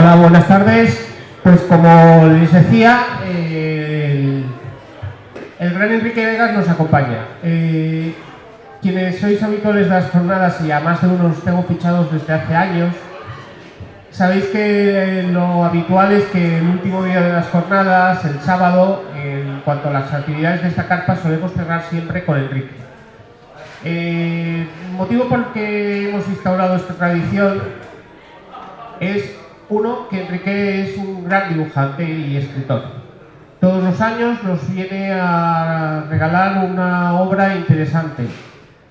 Hola, buenas tardes. Pues como les decía, el gran Enrique Vegas nos acompaña. Quienes sois habituales de las jornadas y a más de uno os tengo fichados desde hace años, sabéis que lo habitual es que el último día de las jornadas, el sábado, en cuanto a las actividades de esta carpa, solemos cerrar siempre con Enrique. El motivo por el que hemos instaurado esta tradición es, uno, que Enrique es un gran dibujante y escritor. Todos los años nos viene a regalar una obra interesante,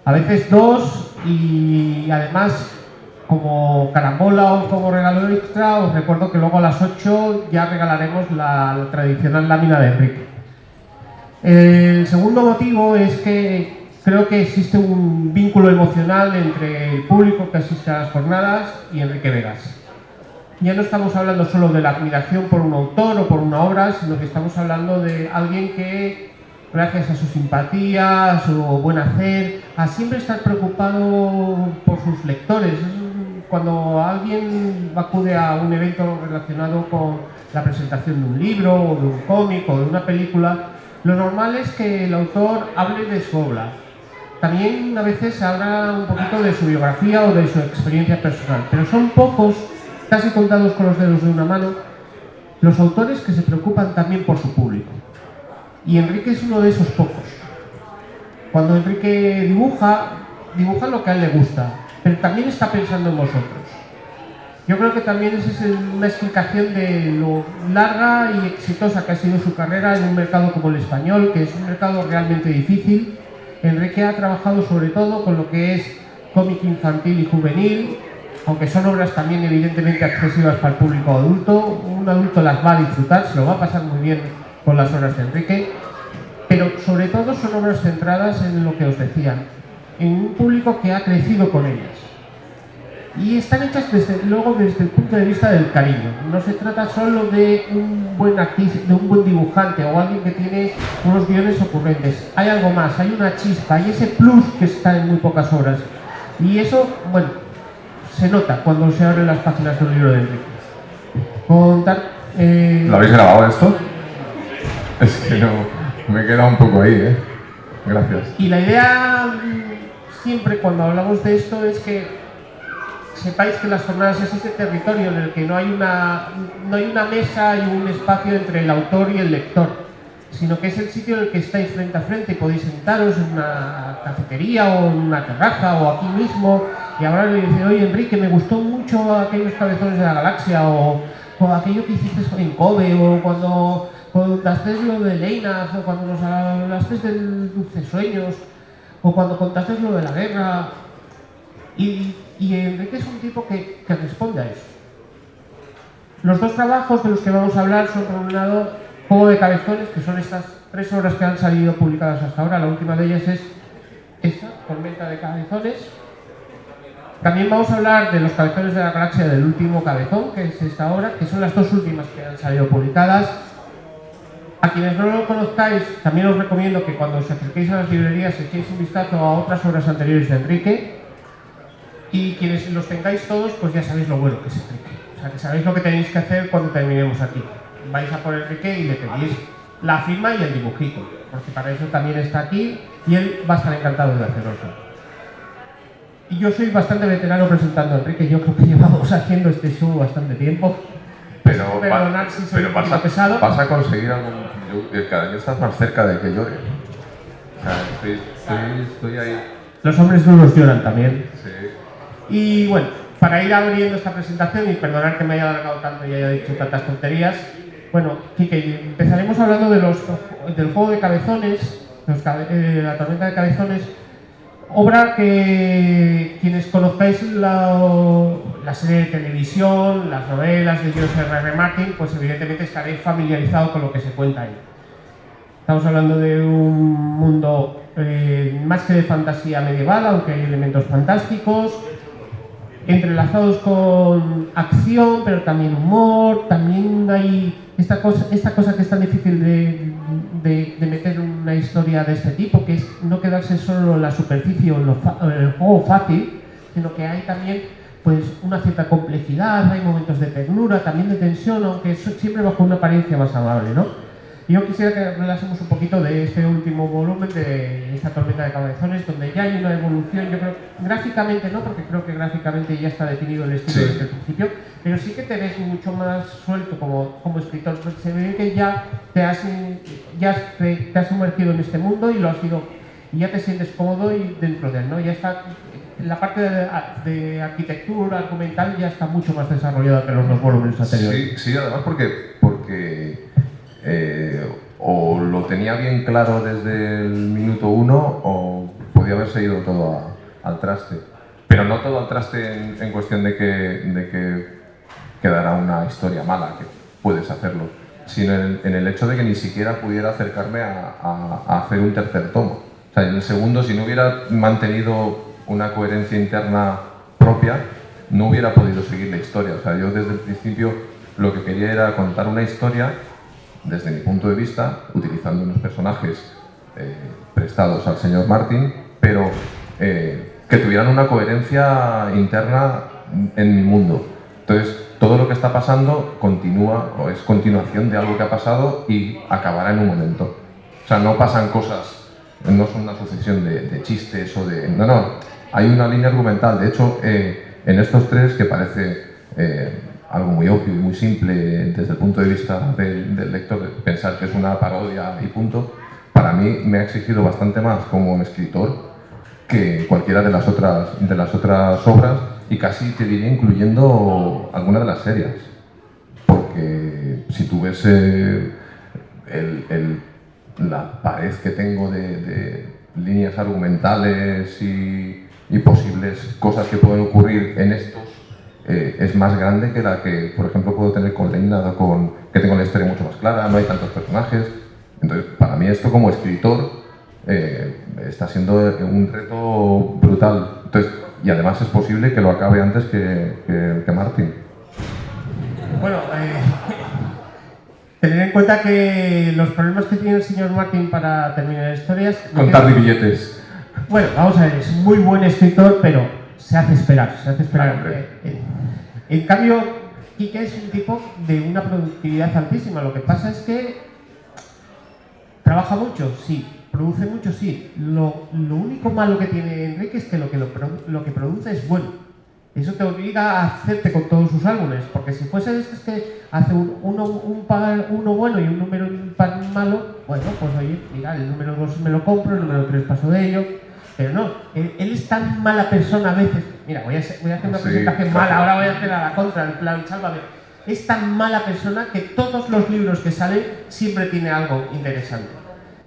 a veces dos, y además, como carambola o como regalo extra, os recuerdo que luego a las 8 ya regalaremos la tradicional lámina de Enrique. El segundo motivo es que creo que existe un vínculo emocional entre el público que asiste a las jornadas y Enrique Vegas. Ya no estamos hablando solo de la admiración por un autor o por una obra, sino que estamos hablando de alguien que, gracias a su simpatía, a su buen hacer, a siempre estar preocupado por sus lectores. Cuando alguien acude a un evento relacionado con la presentación de un libro, o de un cómic, o de una película, lo normal es que el autor hable de su obra. También a veces habla un poquito de su biografía o de su experiencia personal, pero son pocos, casi contados con los dedos de una mano, los autores que se preocupan también por su público. Y Enrique es uno de esos pocos. Cuando Enrique dibuja lo que a él le gusta, pero también está pensando en vosotros. Yo creo que también esa es una explicación de lo larga y exitosa que ha sido su carrera en un mercado como el español, que es un mercado realmente difícil. Enrique ha trabajado sobre todo con lo que es cómic infantil y juvenil, aunque son obras también evidentemente accesibles para el público adulto. Un adulto las va a disfrutar, se lo va a pasar muy bien con las obras de Enrique, pero sobre todo son obras centradas en lo que os decía, en un público que ha crecido con ellas. Y están hechas desde el punto de vista del cariño. No se trata solo de un buen artista, de un buen dibujante o alguien que tiene unos guiones ocurrentes. Hay algo más, hay una chispa, hay ese plus que está en muy pocas obras. Y eso, bueno, se nota cuando se abren las páginas de un libro de Enrique. ¿Lo habéis grabado esto? Es que no, me he quedado un poco ahí, ¿eh? Gracias. Y la idea, siempre cuando hablamos de esto, es que sepáis que las jornadas es ese territorio en el que no hay una mesa y un espacio entre el autor y el lector, sino que es el sitio en el que estáis frente a frente y podéis sentaros en una cafetería o en una terraza o aquí mismo y hablar y decir: oye, Enrique, me gustó mucho aquellos cabezones de la galaxia, o aquello que hiciste en Kobe, o cuando contaste lo de Leinas, o cuando nos hablaste del Dulce Sueños, o cuando contaste lo de la guerra. Y Enrique es un tipo que responde a eso. Los dos trabajos de los que vamos a hablar son, por un lado, Juego de Cabezones, que son estas 3 obras que han salido publicadas hasta ahora. La última de ellas es esta, Tormenta de Cabezones. También vamos a hablar de Los Cabezones de la Galaxia, del último cabezón, que es esta obra, que son las 2 últimas que han salido publicadas. A quienes no lo conozcáis, también os recomiendo que cuando os acerquéis a las librerías echéis un vistazo a otras obras anteriores de Enrique. Y quienes los tengáis todos, pues ya sabéis lo bueno que es Enrique. O sea, que sabéis lo que tenéis que hacer cuando terminemos aquí. Vais a por Enrique y le pedís la firma y el dibujito, porque para eso también está aquí y él va a estar encantado de hacerlo. Y yo soy bastante veterano presentando a Enrique, yo creo que llevamos haciendo este show bastante tiempo. Pero Pesado. vas a conseguir algo. Cada año estás más cerca de que llore. O sea, estoy ahí. Los hombres duros lloran también. Sí. Y bueno, para ir abriendo esta presentación, y perdonar que me haya alargado tanto y haya dicho tantas tonterías, bueno, Quique, empezaremos hablando del Juego de Cabezones, la Tormenta de Cabezones, obra que quienes conozcáis la serie de televisión, las novelas de George R.R. Martin, pues evidentemente estaréis familiarizados con lo que se cuenta ahí. Estamos hablando de un mundo más que de fantasía medieval, aunque hay elementos fantásticos, entrelazados con acción, pero también humor. También hay esta cosa que es tan difícil de meter en una historia de este tipo, que es no quedarse solo en la superficie o en el juego fácil, sino que hay también pues una cierta complejidad, hay momentos de ternura, también de tensión, aunque siempre bajo una apariencia más amable, ¿no? Y yo quisiera que hablásemos un poquito de este último volumen, de esta tormenta de cabezones, donde ya hay una evolución, yo creo, gráficamente no, porque creo que gráficamente ya está definido el estilo desde el principio, pero sí que te ves mucho más suelto como escritor, porque se ve que ya te has sumergido en este mundo y lo has ido, y ya te sientes cómodo y dentro de él, ¿no? Ya está, la parte de arquitectura argumental ya está mucho más desarrollada que los dos volúmenes anteriores. Sí, además porque o lo tenía bien claro desde el minuto 1 o podía haberse ido todo al traste. Pero no todo al traste en cuestión de que quedara una historia mala, que puedes hacerlo, sino en el hecho de que ni siquiera pudiera acercarme a hacer un tercer tomo. O sea, en el segundo, si no hubiera mantenido una coherencia interna propia, no hubiera podido seguir la historia. O sea, yo desde el principio lo que quería era contar una historia desde mi punto de vista, utilizando unos personajes prestados al señor Martin, pero que tuvieran una coherencia interna en mi mundo. Entonces, todo lo que está pasando continúa o es continuación de algo que ha pasado y acabará en un momento. O sea, no pasan cosas, no son una sucesión de chistes o de... No, hay una línea argumental. De hecho, en estos tres, que parece algo muy obvio y muy simple desde el punto de vista del lector, pensar que es una parodia y punto, para mí me ha exigido bastante más como escritor que cualquiera de las otras obras, y casi te diría incluyendo alguna de las serias, porque si tú ves la pared que tengo de líneas argumentales y posibles cosas que pueden ocurrir en estos, es más grande que la que, por ejemplo, puedo tener con Leinad, que tengo la historia mucho más clara, no hay tantos personajes. Entonces, para mí esto como escritor está siendo un reto brutal. Entonces, y además es posible que lo acabe antes que Martin. Bueno, tener en cuenta que los problemas que tiene el señor Martin para terminar historias... Contar de billetes. Bueno, vamos a ver, es muy buen escritor, pero se hace esperar. Claro, en cambio, Quique es un tipo de una productividad altísima. Lo que pasa es que trabaja mucho, sí. Produce mucho, sí. Lo único malo que tiene Enrique es que lo que produce es bueno. Eso te obliga a hacerte con todos sus álbumes, porque si fuese es que hace uno bueno y un número impar malo, bueno, pues oye, mira, el número 2 me lo compro, el número 3 paso de ello, pero no, él es tan mala persona a veces. Mira, voy a hacer una presentación mala, ahora voy a hacer a la contra, en plan, sálvame. Es tan mala persona que todos los libros que salen siempre tiene algo interesante.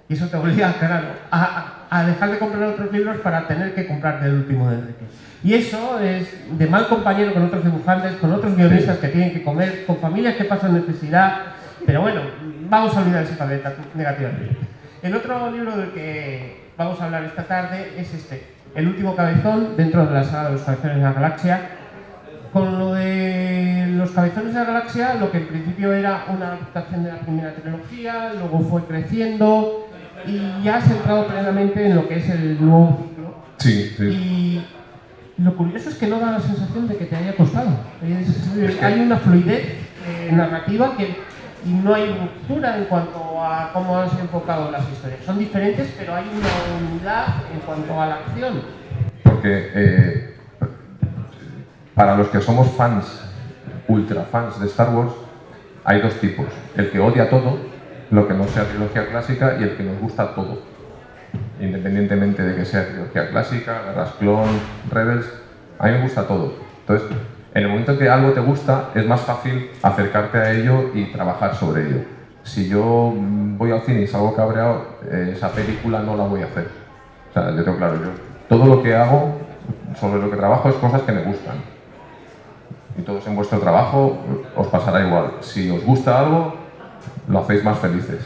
Y eso te obliga, claro, a dejar de comprar otros libros para tener que comprarte el último de Enrique. Y eso es de mal compañero con otros dibujantes, con otros guionistas que tienen que comer, con familias que pasan necesidad. Pero bueno, vamos a olvidar esa paleta negativamente. El otro libro del que vamos a hablar esta tarde es este, El último cabezón, dentro de la saga de los cabezones de la galaxia. Con lo de los cabezones de la galaxia, lo que en principio era una adaptación de la primera trilogía, luego fue creciendo y ya has entrado plenamente en lo que es el nuevo ciclo. Sí. Y lo curioso es que no da la sensación de que te haya costado. Hay una fluidez narrativa y no hay ruptura en cuanto a cómo has enfocado las historias. Son diferentes, pero hay una unidad en cuanto a la acción. Porque para los que somos fans, ultra fans de Star Wars, hay dos tipos. El que odia todo, lo que no sea trilogía clásica, y el que nos gusta todo. Independientemente de que sea trilogía clásica, Guerras Clon, Rebels, a mí me gusta todo. Entonces, en el momento en que algo te gusta, es más fácil acercarte a ello y trabajar sobre ello. Si yo voy al cine y salgo cabreado, esa película no la voy a hacer. O sea, yo tengo claro, todo lo que hago, sobre lo que trabajo, es cosas que me gustan. Y todos en vuestro trabajo os pasará igual. Si os gusta algo, lo hacéis más felices.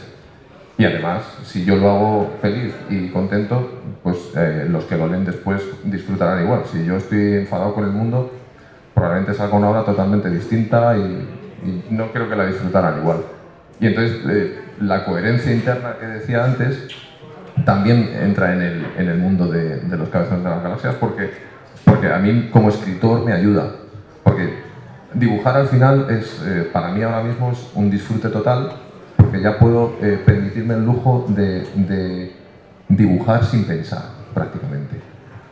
Y además, si yo lo hago feliz y contento, pues los que lo leen después disfrutarán igual. Si yo estoy enfadado con el mundo, probablemente salga una obra totalmente distinta y no creo que la disfrutaran igual. Y entonces la coherencia interna que decía antes también entra en el mundo de los cabezones de las galaxias, porque a mí como escritor me ayuda. dibujar al final es, para mí ahora mismo es un disfrute total, porque ya puedo permitirme el lujo de dibujar sin pensar, prácticamente.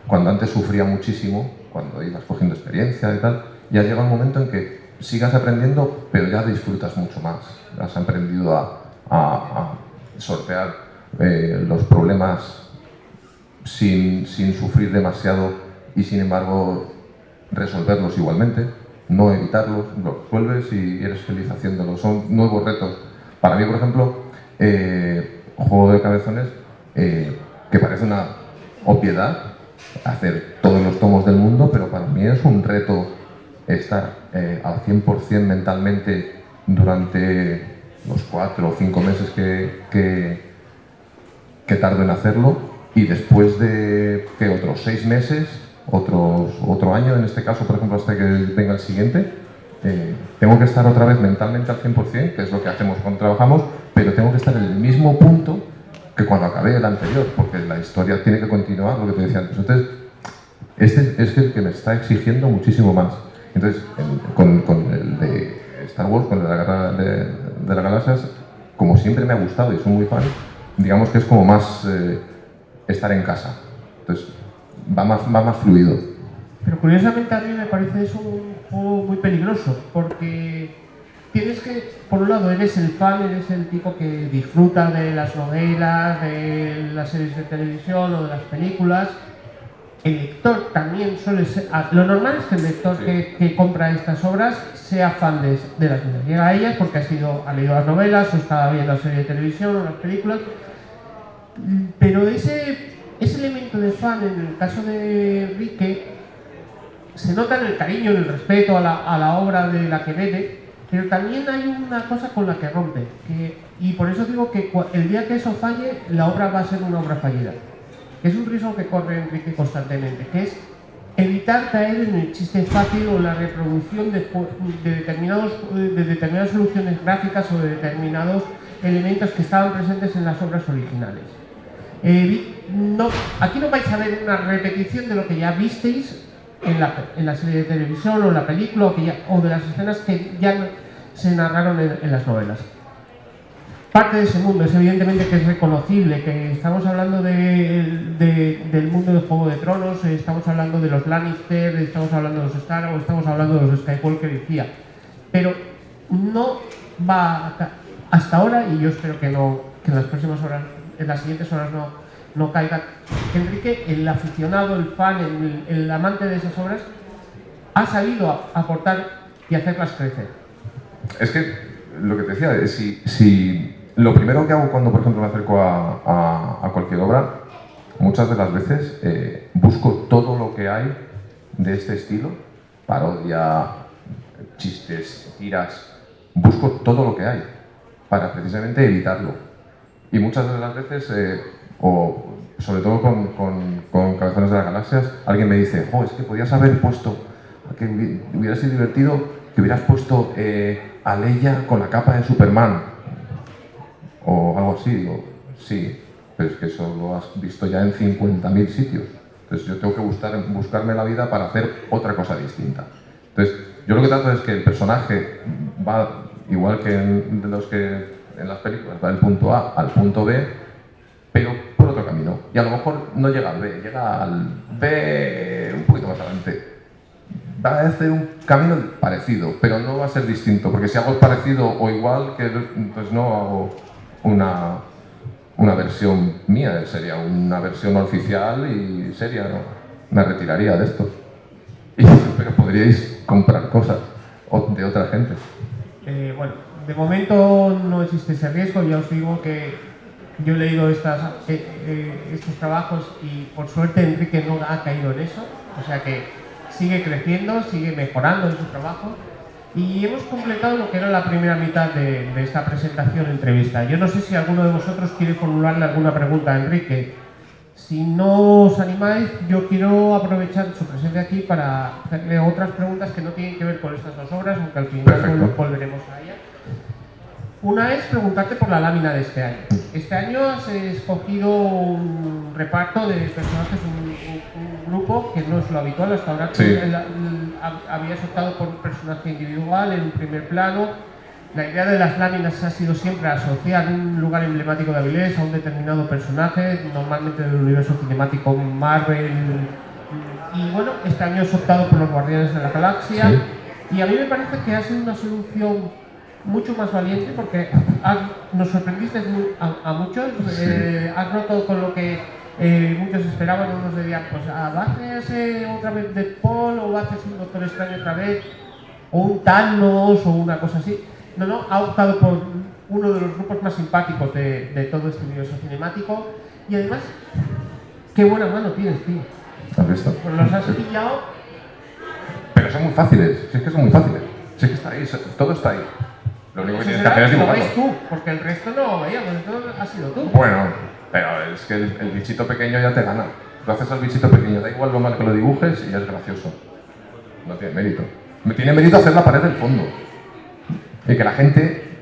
Cuando antes sufría muchísimo, cuando ibas cogiendo experiencia y tal, ya llega un momento en que sigas aprendiendo, pero ya disfrutas mucho más. Has aprendido a sortear los problemas sin sufrir demasiado y, sin embargo, resolverlos igualmente, no evitarlos, los resuelves y eres feliz haciéndolo. Son nuevos retos. Para mí, por ejemplo, Juego de Cabezones, que parece una obviedad, hacer todos los tomos del mundo, pero para mí es un reto estar al 100% mentalmente durante los 4 o 5 meses que tardo en hacerlo, y después de que otros 6 meses, otro año en este caso, por ejemplo, hasta que venga el siguiente, tengo que estar otra vez mentalmente al 100%, que es lo que hacemos cuando trabajamos, pero tengo que estar en el mismo punto que cuando acabé el anterior, porque la historia tiene que continuar, lo que te decía antes. Entonces, este es el que me está exigiendo muchísimo más. Entonces, con el de Star Wars, con la Guerra de las Galaxias, como siempre me ha gustado y soy muy fan, digamos que es como más estar en casa. Entonces, va más fluido. Pero curiosamente a mí me parece eso un juego muy peligroso, porque tienes que, por un lado, eres el fan, eres el tipo que disfruta de las novelas, de las series de televisión o de las películas. El lector también suele ser... Lo normal es que el lector que compra estas obras sea fan de las mismas. Llega a ellas porque ha leído las novelas o está viendo la serie de televisión o las películas. Pero ese elemento de fan, en el caso de Enrique, se nota en el cariño, en el respeto a la obra de la que viene, pero también hay una cosa con la que rompe. Y por eso digo que el día que eso falle, la obra va a ser una obra fallida. Es un riesgo que corre Enrique constantemente, que es evitar caer en el chiste fácil o la reproducción de determinadas soluciones gráficas o de determinados elementos que estaban presentes en las obras originales. Aquí no vais a ver una repetición de lo que ya visteis en la serie de televisión o en la película o de las escenas que ya se narraron en las novelas. Parte de ese mundo es evidentemente que es reconocible, que estamos hablando del mundo de Juego de Tronos, estamos hablando de los Lannister, estamos hablando de los Stark o estamos hablando de los Skywalker, decía. Pero no va hasta ahora, y yo espero que en las próximas horas, en las siguientes horas no caiga, que Enrique, el aficionado, el fan, el amante de esas obras, ha sabido aportar y hacerlas crecer. Es que lo que te decía es si lo primero que hago cuando, por ejemplo, me acerco a cualquier obra, muchas de las veces busco todo lo que hay de este estilo, parodia, chistes, tiras, busco todo lo que hay para precisamente evitarlo. Y muchas de las veces, o sobre todo con Cabezones de las Galaxias, alguien me dice, es que podías haber puesto, que hubiera sido divertido que hubieras puesto a Leia con la capa de Superman, o algo así. Digo, sí, pero es que eso lo has visto ya en 50.000 sitios. Entonces yo tengo que buscarme la vida para hacer otra cosa distinta. Entonces yo lo que trato es que el personaje va, igual que en las películas, va del punto A al punto B, pero por otro camino. Y a lo mejor no llega al B, llega al B un poquito más adelante. Va a hacer un camino parecido, pero no va a ser distinto, porque si hago parecido o igual, pues no hago una versión mía, sería una versión oficial y seria, ¿no? Me retiraría de esto. Pero podríais comprar cosas de otra gente. Bueno, de momento no existe ese riesgo. Ya os digo que yo he leído estos trabajos y por suerte Enrique no ha caído en eso, o sea que sigue creciendo, sigue mejorando en su trabajo. Y hemos completado lo que era la primera mitad de esta presentación entrevista. Yo no sé si alguno de vosotros quiere formularle alguna pregunta a Enrique. Si no os animáis, yo quiero aprovechar su presencia aquí para hacerle otras preguntas que no tienen que ver con estas dos obras, aunque al final volveremos a ellas. Una es preguntarte por la lámina de este año. Este año has escogido un reparto de personajes, un grupo que no es lo habitual hasta ahora. Sí. Habías optado por un personaje individual en un primer plano. La idea de las láminas ha sido siempre asociar un lugar emblemático de Avilés a un determinado personaje, normalmente del universo cinemático Marvel. Y bueno, este año has optado por los Guardianes de la Galaxia. Sí. Y a mí me parece que ha sido una solución mucho más valiente porque nos sorprendiste a muchos. Sí. Has roto con lo que muchos esperaban. Unos decían, pues va a hacerse otra vez Deadpool o va a hacerse un Doctor Extraño otra vez o un Thanos o una cosa así. No, ha optado por uno de los grupos más simpáticos de todo este universo cinemático y además, qué buena mano tienes, tío. ¿Has visto? Pues los has pillado. Pero son muy fáciles, si es que son muy fáciles. Si es que está ahí, todo está ahí. Lo único que tienes que hacer es dibujarlo. Lo ves tú, porque el resto no lo veíamos, entonces has sido tú. Bueno, pero es que el bichito pequeño ya te gana. Tú haces al bichito pequeño, da igual lo mal que lo dibujes y ya es gracioso. No tiene mérito. Me tiene mérito hacer la pared del fondo. Y que la gente,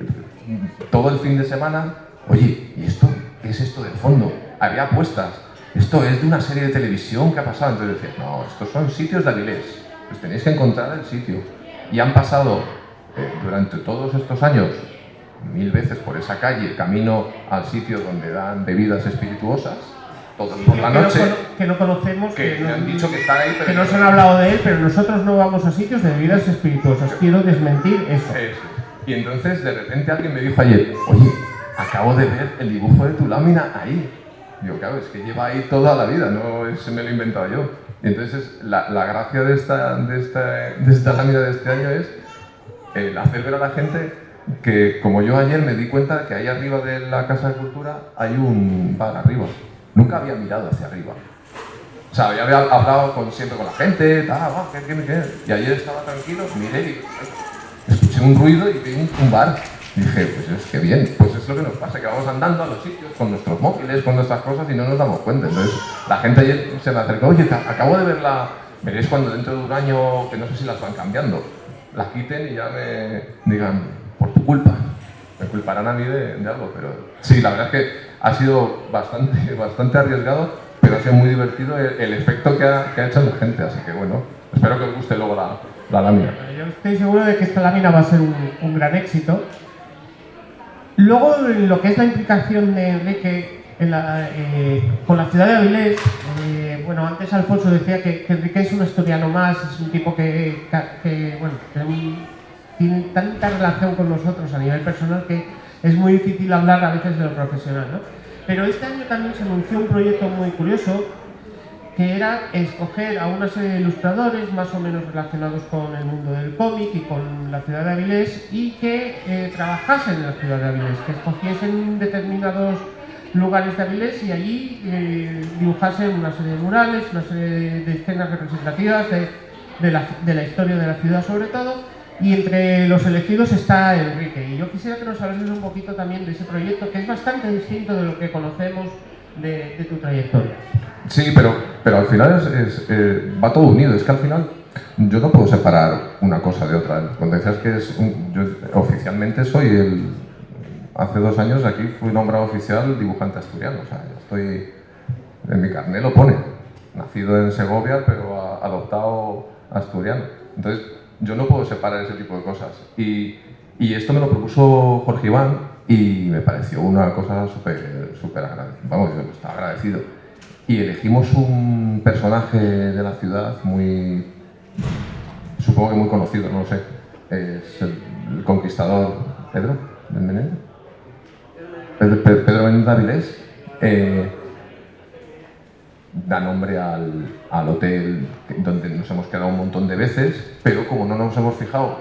todo el fin de semana, oye, ¿y esto? ¿Qué es esto del fondo? Había apuestas. Esto es de una serie de televisión que ha pasado. Entonces decía, no, estos son sitios de Avilés. Pues tenéis que encontrar el sitio. Y han pasado durante todos estos años 1000 veces por esa calle, camino al sitio donde dan bebidas espirituosas, todos por la noche. Que no conocemos, que me han dicho que están ahí, pero que nos han hablado de él, pero nosotros no vamos a sitios de bebidas espirituosas. Quiero desmentir eso. Y entonces de repente alguien me dijo ayer, oye, acabo de ver el dibujo de tu lámina ahí. Digo, claro, es que lleva ahí toda la vida, no me lo he inventado yo. Y entonces la gracia de esta lámina de este año es el hacer ver a la gente que, como yo ayer me di cuenta de que ahí arriba de la Casa de Cultura hay un bar arriba. Nunca había mirado hacia arriba. O sea, ya había hablado siempre con la gente, ¿qué? Y ayer estaba tranquilo, miré y escuché un ruido y vi un bar. Dije, pues es que bien, pues es lo que nos pasa, que vamos andando a los sitios con nuestros móviles, con nuestras cosas y no nos damos cuenta. Entonces, la gente ayer se me acercó, oye, acabo de verla, veréis cuando dentro de un año, que no sé si las van cambiando, las quiten y ya me digan, por tu culpa. Me culparán a mí de algo, pero sí, la verdad es que ha sido bastante arriesgado, pero ha sido muy divertido el efecto que ha hecho en la gente, así que bueno, espero que os guste luego la lámina. Yo estoy seguro de que esta lámina va a ser un gran éxito. Luego, lo que es la implicación de Enrique con la ciudad de Avilés, bueno, antes Alfonso decía que Enrique es un asturiano más, es un tipo que tiene tanta relación con nosotros a nivel personal que es muy difícil hablar a veces de lo profesional, ¿no? Pero este año también se anunció un proyecto muy curioso, que era escoger a una serie de ilustradores más o menos relacionados con el mundo del cómic y con la ciudad de Avilés y que trabajasen en la ciudad de Avilés, que escogiesen determinados lugares de Avilés y allí dibujasen una serie de murales, una serie de escenas representativas de la historia de la ciudad sobre todo, y entre los elegidos está Enrique. Y yo quisiera que nos hablases un poquito también de ese proyecto, que es bastante distinto de lo que conocemos de tu trayectoria. Sí, pero al final va todo unido. Es que al final yo no puedo separar una cosa de otra. Cuando decías que yo oficialmente soy hace 2 años aquí fui nombrado oficial dibujante asturiano. O sea, yo estoy, en mi carné lo pone. Nacido en Segovia, pero adoptado asturiano. Entonces, yo no puedo separar ese tipo de cosas. Y esto me lo propuso Jorge Iván y me pareció una cosa súper agradecida. Vamos, yo estaba agradecido. Y elegimos un personaje de la ciudad supongo que muy conocido, no lo sé. Es el conquistador Pedro Menéndez. Pedro Menéndez Avilés. Da nombre al hotel donde nos hemos quedado un montón de veces, pero como no nos hemos fijado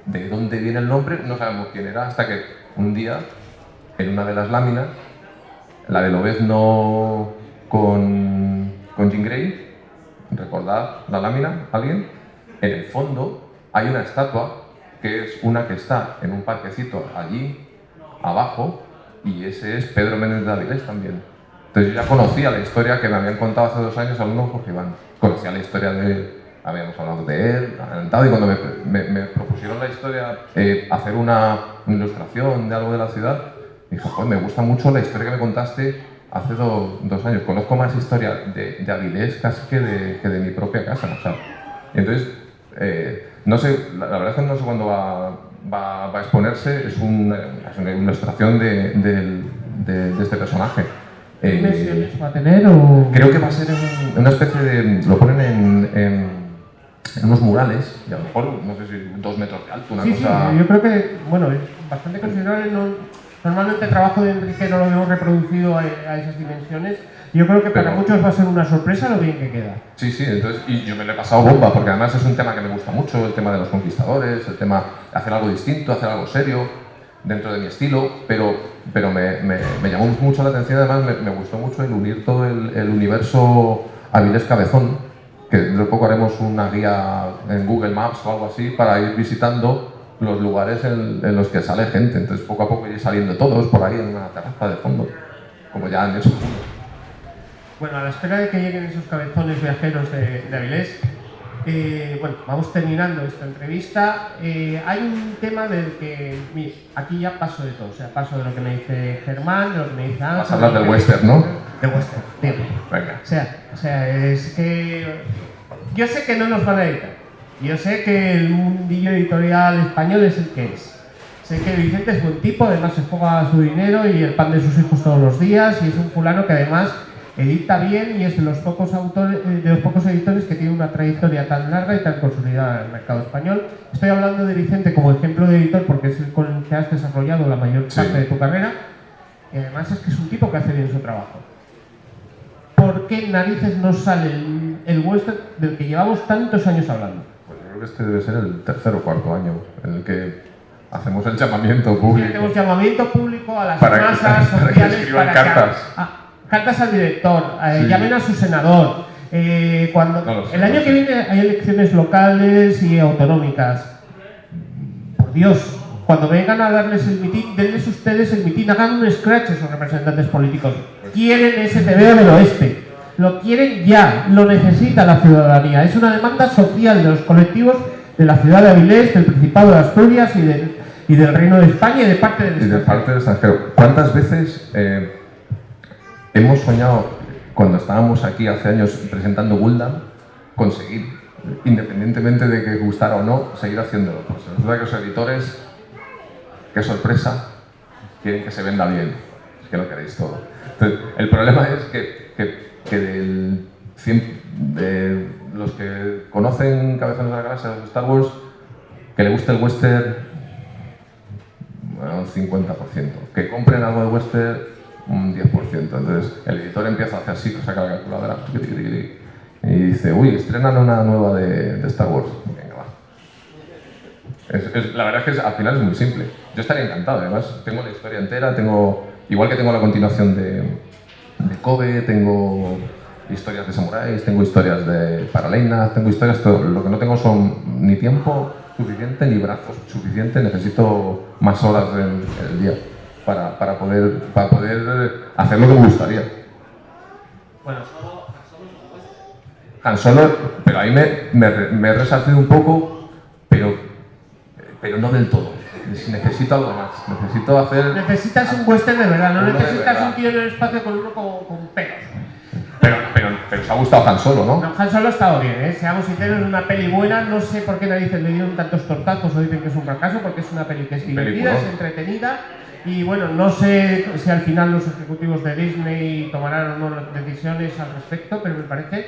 de dónde viene el nombre, no sabemos quién era, hasta que un día, en una de las láminas, la de Lobezno con Jean Grey, recordad la lámina, ¿alguien? En el fondo hay una estatua que es una que está en un parquecito allí abajo y ese es Pedro Menéndez de Avilés también. Entonces yo ya conocía la historia que me habían contado hace 2 años alumnos Jorge Iván. Conocía la historia de habíamos hablado de él, adelantado, y cuando me propusieron la historia, hacer una ilustración de algo de la ciudad, dije, pues me gusta mucho la historia que me contaste hace 2 años. Conozco más historia de Avilés casi que de mi propia casa. O sea, entonces, no sé, la verdad es que no sé cuándo va a exponerse. Es una ilustración de este personaje. ¿Qué dimensiones va a tener? O... Creo que va a ser una especie de... Lo ponen en unos murales, y a lo mejor, no sé si 2 metros de alto, una cosa... Sí, yo creo que, bueno, es bastante considerable. Normalmente el trabajo de Enrique no lo hemos reproducido a esas dimensiones. Yo creo que para muchos va a ser una sorpresa lo bien que queda. Sí, entonces, y yo me lo he pasado bomba, porque además es un tema que me gusta mucho, el tema de los conquistadores, el tema de hacer algo distinto, hacer algo serio, dentro de mi estilo, pero me llamó mucho la atención, además me gustó mucho el unir todo el universo Avilés Cabezón, que de poco haremos una guía en Google Maps o algo así para ir visitando los lugares en los que sale gente. Entonces poco a poco ir saliendo todos por ahí en una terraza de fondo, como ya han hecho. Bueno, a la espera de que lleguen esos cabezones viajeros de Avilés, bueno, vamos terminando esta entrevista. Hay un tema del que, mira, aquí ya paso de todo, o sea, paso de lo que me dice Germán, de lo que me dice Ángel. Vas a hablar del western, ¿no? De western, tío. Venga. O sea, es que yo sé que no nos van a editar. Yo sé que el mundillo editorial español es el que es. Sé que Vicente es buen tipo, además se juega su dinero y el pan de sus hijos todos los días, y es un fulano que además edita bien y es de los pocos editores que tiene una trayectoria tan larga y tan consolidada en el mercado español. Estoy hablando de Vicente como ejemplo de editor porque es el con el que has desarrollado la mayor parte de tu carrera, y además es que es un tipo que hace bien su trabajo. ¿Por qué narices no sale el western del que llevamos tantos años hablando? Pues yo creo que este debe ser el 3er o 4º año en el que hacemos el llamamiento público. Hacemos llamamiento público a las para masas para sociales que escriban cartas. Cartas al director, Sí. llamen a su senador. Cuando No lo sé, el año que viene hay elecciones locales y autonómicas. Por Dios, cuando vengan a darles el mitin, denles ustedes el mitin, hagan un scratch a esos representantes políticos. Quieren ese TVO del oeste. Lo quieren ya, lo necesita la ciudadanía. Es una demanda social de los colectivos de la ciudad de Avilés, del Principado de Asturias y del Reino de España y de parte del extranjero. Y de parte del extranjero. ¿Cuántas veces hemos soñado, cuando estábamos aquí hace años presentando Gundam, conseguir, independientemente de que gustara o no, seguir haciéndolo? Pues resulta que los editores, qué sorpresa, quieren que se venda bien. Es que lo queréis todo. Entonces, el problema es que de los que conocen Cabezones de la Galaxia de Star Wars, que le guste el western, bueno, un 50%. Que compren algo de western, un 10%. Entonces el editor empieza a hacer así, saca la calculadora y dice, uy, estrenan una nueva de Star Wars. Venga, va. La verdad es que al final es muy simple. Yo estaría encantado, además tengo la historia entera, igual que tengo la continuación de Kobe, tengo historias de samuráis, tengo historias de paralelas, tengo historias, todo. Lo que no tengo son ni tiempo suficiente ni brazos suficiente, necesito más horas en el día para poder hacer lo que me gustaría. Bueno, Han Solo, pero ahí me he resarcido un poco, pero no del todo. Necesito algo más, necesito hacer... Necesitas un western de verdad, no Uno de necesitas verdad. un tío en el espacio con uno con pelos. Pero os ha gustado Han Solo, ¿no? No, Han Solo ha estado bien, seamos sinceros, es una peli buena. No sé por qué narices le dieron tantos tortazos o dicen que es un fracaso, porque es una peli que es divertida, es entretenida. Y bueno, no sé si al final los ejecutivos de Disney tomarán o no decisiones al respecto, pero me parece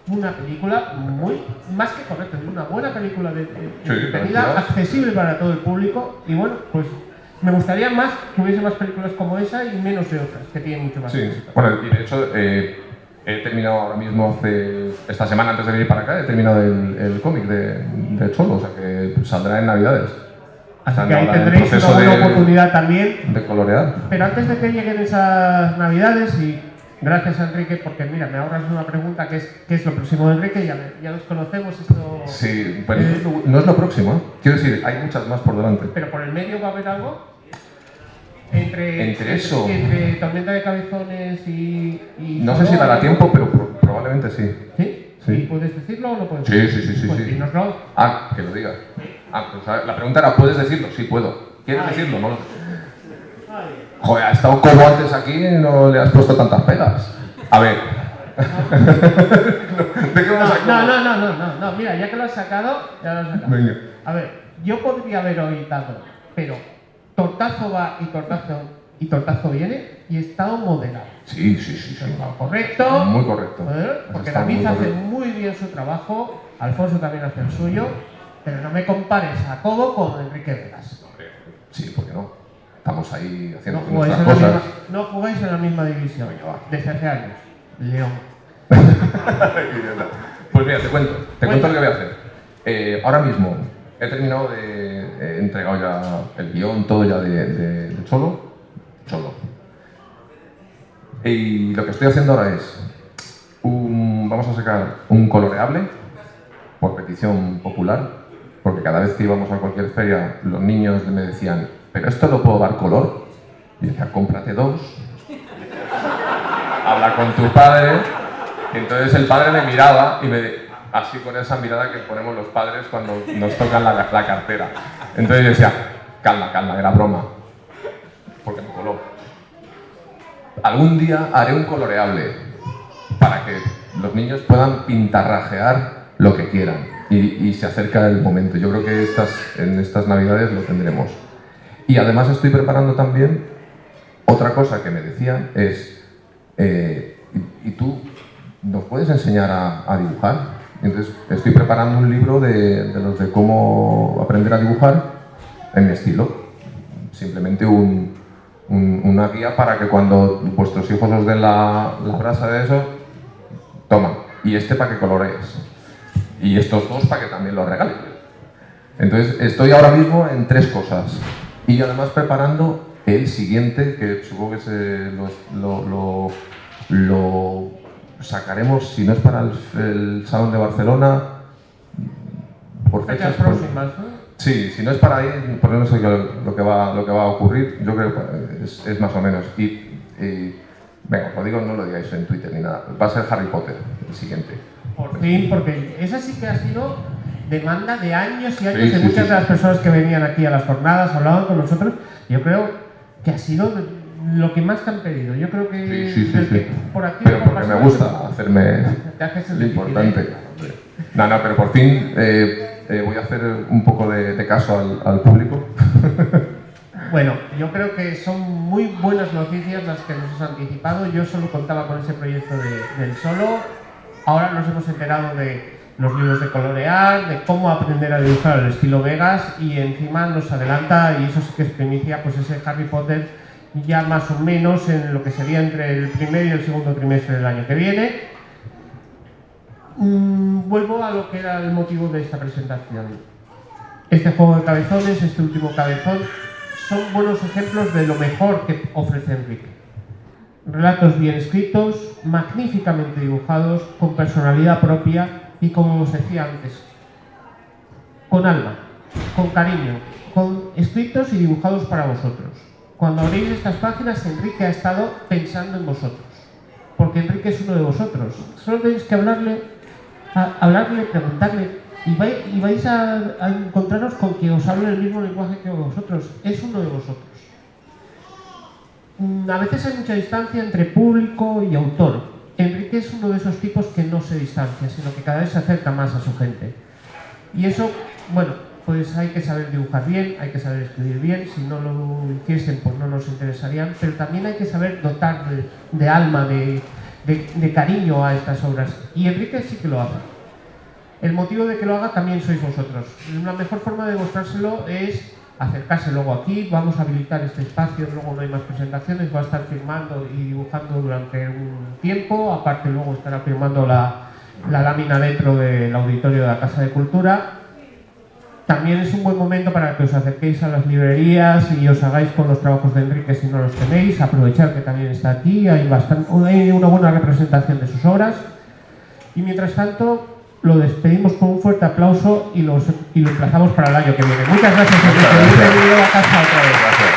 una película más que correcta, es una buena película entretenida, accesible para todo el público. Y bueno, pues me gustaría más que hubiese más películas como esa y menos de otras, que tienen mucho más. Sí, bueno, y de hecho he terminado ahora mismo, esta semana antes de venir para acá, he terminado el cómic de Cholo, o sea que saldrá en Navidades. Así que ahí tendréis una buena oportunidad también de colorear. Pero antes de que lleguen esas Navidades, y gracias a Enrique, porque mira, me ahorras una pregunta que es ¿qué es lo próximo de Enrique? Ya nos conocemos esto. Sí, pero no es lo próximo, ¿eh? Quiero decir, hay muchas más por delante. Pero por el medio va a haber algo entre Tormenta de Cabezones y no sé si dará tiempo, pero probablemente sí. ¿Sí? Sí. ¿Y puedes decirlo o no puedes Sí, decirlo? sí. Pues dínoslo. Que lo diga. Pues la pregunta era, ¿puedes decirlo? Sí, puedo. ¿Quieres decirlo? No lo sé. Joder, ha estado Cobo antes aquí y no le has puesto tantas pegas. A ver. ¿De qué vamos a Cobo? No, mira, ya que lo has sacado, ya lo has sacado. Venga. A ver, yo podría haber oído, pero tortazo va y tortazo viene y he estado moderado. Sí. Correcto. Muy correcto. Porque Has estado David muy hace correcto. muy bien su trabajo, Alfonso también hace el suyo, pero no me compares a Cobo con Enrique Vegas. Sí, ¿por qué no? Estamos ahí haciendo No jugáis, nuestras cosas. no jugáis en la misma división. Venga, va. Desde hace años. León. Pues mira, te cuento lo que voy a hacer. Ahora mismo he terminado he entregado ya el guión, todo ya de Cholo. Y lo que estoy haciendo ahora es, vamos a sacar un coloreable, por petición popular, porque cada vez que íbamos a cualquier feria, los niños me decían, ¿pero esto lo puedo dar color? Y yo decía, cómprate 2, habla con tu padre. Y entonces el padre me miraba y así con esa mirada que ponemos los padres cuando nos tocan la cartera. Entonces yo decía, calma, era broma, porque me coló. Algún día haré un coloreable para que los niños puedan pintarrajear lo que quieran y se acerca el momento. Yo creo que en estas navidades lo tendremos. Y además estoy preparando también otra cosa que me decían es, ¿y tú nos puedes enseñar a dibujar? Entonces estoy preparando un libro de los de cómo aprender a dibujar en mi estilo. Simplemente una guía para que cuando vuestros hijos os den la brasa de eso, toma, y para que colorees, y estos 2 para que también los regales. Entonces estoy ahora mismo en 3 cosas, y además preparando el siguiente, que supongo que lo sacaremos, si no es para el Salón de Barcelona, por Fechas fechas próximas, ¿no? Sí, si no es para ahí, por no sé lo que va a ocurrir, yo creo que es más o menos. Venga, os digo, no lo digáis en Twitter ni nada. Va a ser Harry Potter, el siguiente. Por fin, porque esa sí que ha sido demanda de años y años Sí, de sí, muchas sí. de las personas que venían aquí a las jornadas, hablaban con nosotros. Yo creo que ha sido lo que más te han pedido. Yo creo que, Sí. por aquí Pero por porque me pasar, gusta hacerme te haces el lo difícil, importante. ¿eh? No, pero por fin voy a hacer un poco de caso al público. Bueno, yo creo que son muy buenas noticias las que nos has anticipado. Yo solo contaba con ese proyecto del solo. Ahora nos hemos enterado de los libros de colorear, de cómo aprender a dibujar al estilo Vegas, y encima nos adelanta, y eso sí que es primicia, pues ese Harry Potter ya más o menos en lo que sería entre el primer y el segundo trimestre del año que viene. Vuelvo a lo que era el motivo de esta presentación. Este juego de cabezones, este último cabezón, son buenos ejemplos de lo mejor que ofrece Enrique. Relatos bien escritos, magníficamente dibujados, con personalidad propia y, como os decía antes, con alma, con cariño, escritos y dibujados para vosotros. Cuando abréis estas páginas, Enrique ha estado pensando en vosotros, porque Enrique es uno de vosotros. Solo tenéis que hablarle, preguntarle, y vais a encontraros con que os hable el mismo lenguaje que vosotros. Es uno de vosotros. A veces hay mucha distancia entre público y autor. Enrique es uno de esos tipos que no se distancia, sino que cada vez se acerca más a su gente. Y eso, bueno, pues hay que saber dibujar bien, hay que saber escribir bien. Si no lo hiciesen, pues no nos interesarían. Pero también hay que saber dotar de alma, de cariño a estas obras. Y Enrique sí que lo hace. El motivo de que lo haga también sois vosotros. La mejor forma de demostrárselo es acercarse luego aquí. Vamos a habilitar este espacio, luego no hay más presentaciones, va a estar firmando y dibujando durante un tiempo. Aparte luego estará firmando la lámina dentro del auditorio de la Casa de Cultura. También es un buen momento para que os acerquéis a las librerías y os hagáis con los trabajos de Enrique si no los tenéis. Aprovechar que también está aquí, hay una buena representación de sus obras. Y mientras tanto, lo despedimos con un fuerte aplauso y lo emplazamos para el año que viene. Muchas gracias, Enrique. Bienvenido a casa otra vez. Gracias.